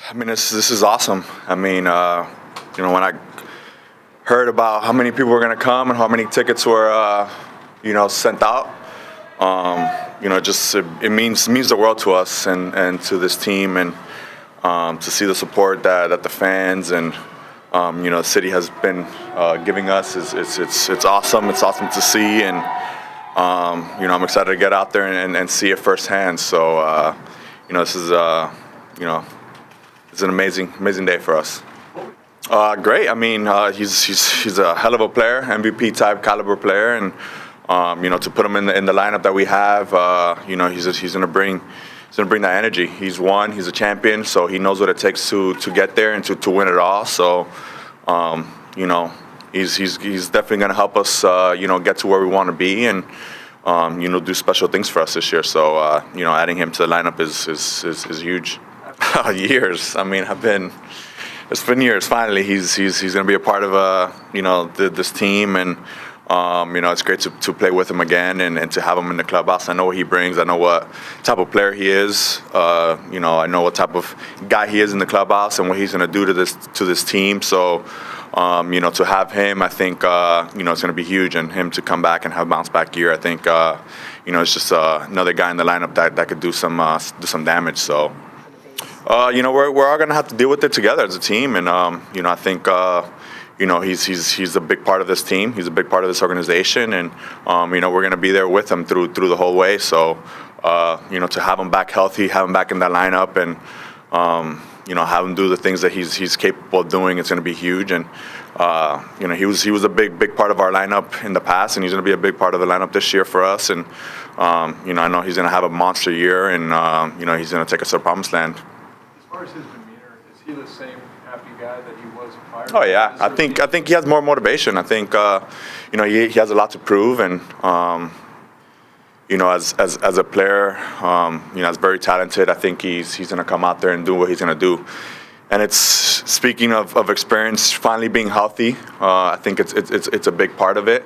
I mean, this is awesome. I mean, when I heard about how many people were going to come and how many tickets were, sent out, it means the world to us and to this team, and to see the support that the fans and the city has been giving us it's awesome. It's awesome to see, and I'm excited to get out there and see it firsthand. So this is it's an amazing day for us. Great. I mean, he's a hell of a player, MVP type caliber player, and to put him in the lineup that we have, he's going to bring that energy. He's won. He's a champion, so he knows what it takes to get there and to win it all. So, he's definitely going to help us, get to where we want to be and do special things for us this year. So, adding him to the lineup is huge. Years. I mean, it's been years. Finally, he's going to be a part of this team, and it's great to play with him again and to have him in the clubhouse. I know what he brings. I know what type of player he is. I know what type of guy he is in the clubhouse and what he's going to do to this team. So, to have him, I think it's going to be huge, and him to come back and have a bounce back year. I think it's just another guy in the lineup that could do some damage. So. We're all going to have to deal with it together as a team, and I think he's a big part of this team. He's a big part of this organization, and we're going to be there with him through the whole way. So to have him back healthy, have him back in that lineup, and have him do the things that he's capable of doing, it's going to be huge. And he was a big part of our lineup in the past, and he's going to be a big part of the lineup this year for us. And I know he's going to have a monster year, and he's going to take us to the promised land. As far as his demeanor, is he the same happy guy that he was prior? Oh yeah, I think he has more motivation. I think he has a lot to prove, and as a player, he's very talented. I think he's going to come out there and do what he's going to do. And it's speaking of experience, finally being healthy. I think it's a big part of it.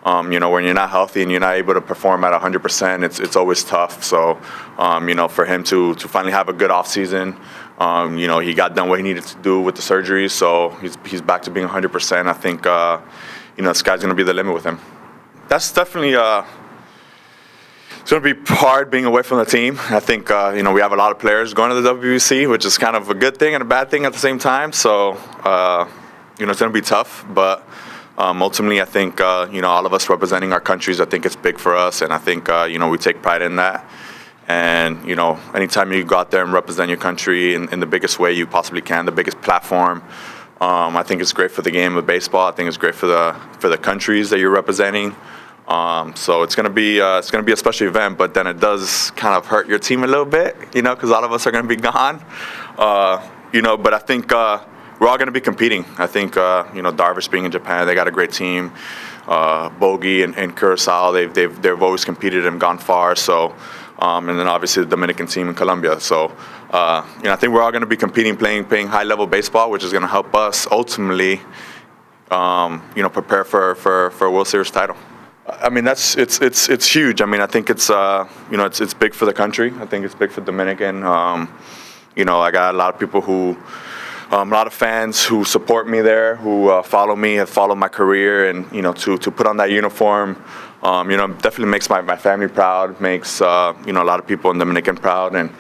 When you're not healthy and you're not able to perform at 100%, it's always tough. So, for him to finally have a good off season, he got done what he needed to do with the surgery, so he's back to being 100%. I think, the sky's going to be the limit with him. That's definitely it's going to be hard being away from the team. I think, we have a lot of players going to the WBC, which is kind of a good thing and a bad thing at the same time. So, it's going to be tough, but. Ultimately, I think, all of us representing our countries, I think it's big for us, and I think, we take pride in that. And, anytime you go out there and represent your country in the biggest way you possibly can, the biggest platform, I think it's great for the game of baseball. I think it's great for the countries that you're representing. So it's going to be a special event, but then it does kind of hurt your team a little bit, because all of us are going to be gone. But I think. We're all going to be competing. I think, Darvish being in Japan, they got a great team. Bogey and Curacao, they've always competed and gone far. So, and then obviously the Dominican team in Colombia. So, I think we're all going to be competing, playing high-level baseball, which is going to help us ultimately, prepare for a World Series title. I mean, it's huge. I mean, I think it's big for the country. I think it's big for Dominican. I got a lot of people a lot of fans who support me there, who follow me, have followed my career, and to put on that uniform, definitely makes my family proud, makes a lot of people in Dominican proud, and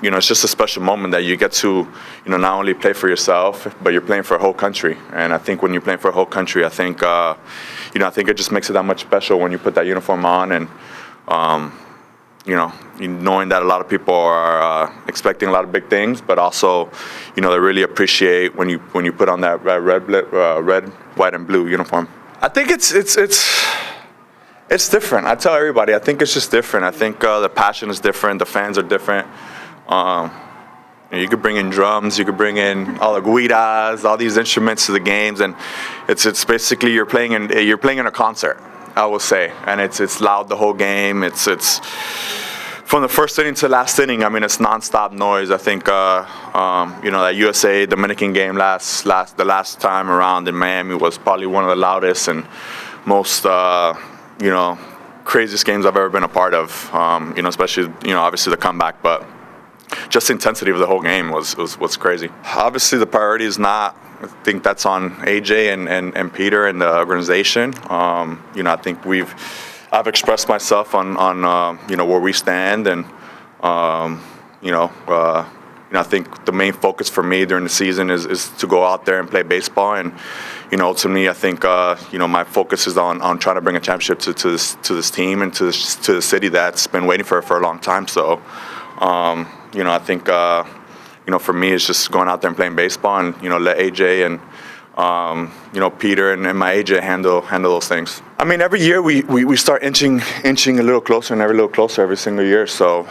it's just a special moment that you get to not only play for yourself, but you're playing for a whole country. And I think when you're playing for a whole country, I think I think it just makes it that much special when you put that uniform on, and knowing that a lot of people are expecting a lot of big things, but also, they really appreciate when you put on that red, white, and blue uniform. I think it's different. I tell everybody, I think it's just different. I think the passion is different. The fans are different. You could bring in drums, you could bring in all the guitas, all these instruments to the games, and it's basically you're playing in a concert, I will say, and it's loud the whole game. It's from the first inning to the last inning. I mean, it's nonstop noise. I think that USA Dominican game the last time around in Miami was probably one of the loudest and most craziest games I've ever been a part of. Especially obviously the comeback, but just the intensity of the whole game was crazy. Obviously, the priority is not. I think that's on AJ and Peter and the organization. I think I've expressed myself on where we stand, and I think the main focus for me during the season is to go out there and play baseball. And ultimately, I think my focus is on trying to bring a championship to this team and to the city that's been waiting for a long time. So, I think for me, it's just going out there and playing baseball, and let AJ and Peter and my AJ handle those things. I mean, every year we start inching a little closer, and every single year. So,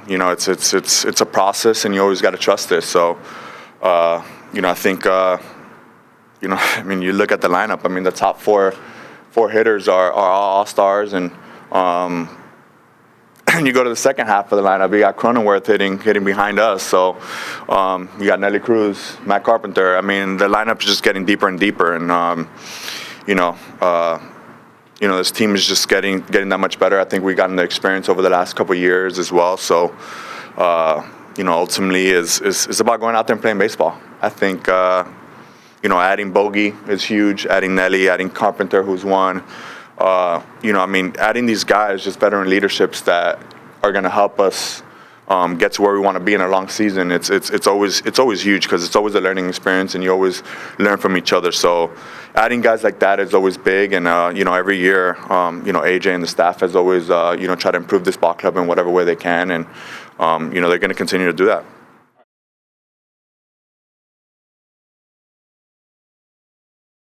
it's a process, and you always got to trust it. So, I think, I mean, you look at the lineup. I mean, the top four hitters are all-stars, and you go to the second half of the lineup, you got Cronenworth hitting behind us. So you got Nelly Cruz, Matt Carpenter. I mean, the lineup is just getting deeper and deeper, and this team is just getting that much better. I think we've gotten the experience over the last couple of years as well. So ultimately is about going out there and playing baseball. I think adding Bogey is huge. Adding Nelly, adding Carpenter, who's won. Adding these guys, just veteran leaderships that are going to help us get to where we want to be in a long season. It's always huge, because it's always a learning experience, and you always learn from each other. So adding guys like that is always big, and every year AJ and the staff has always try to improve this ball club in whatever way they can, and they're going to continue to do that.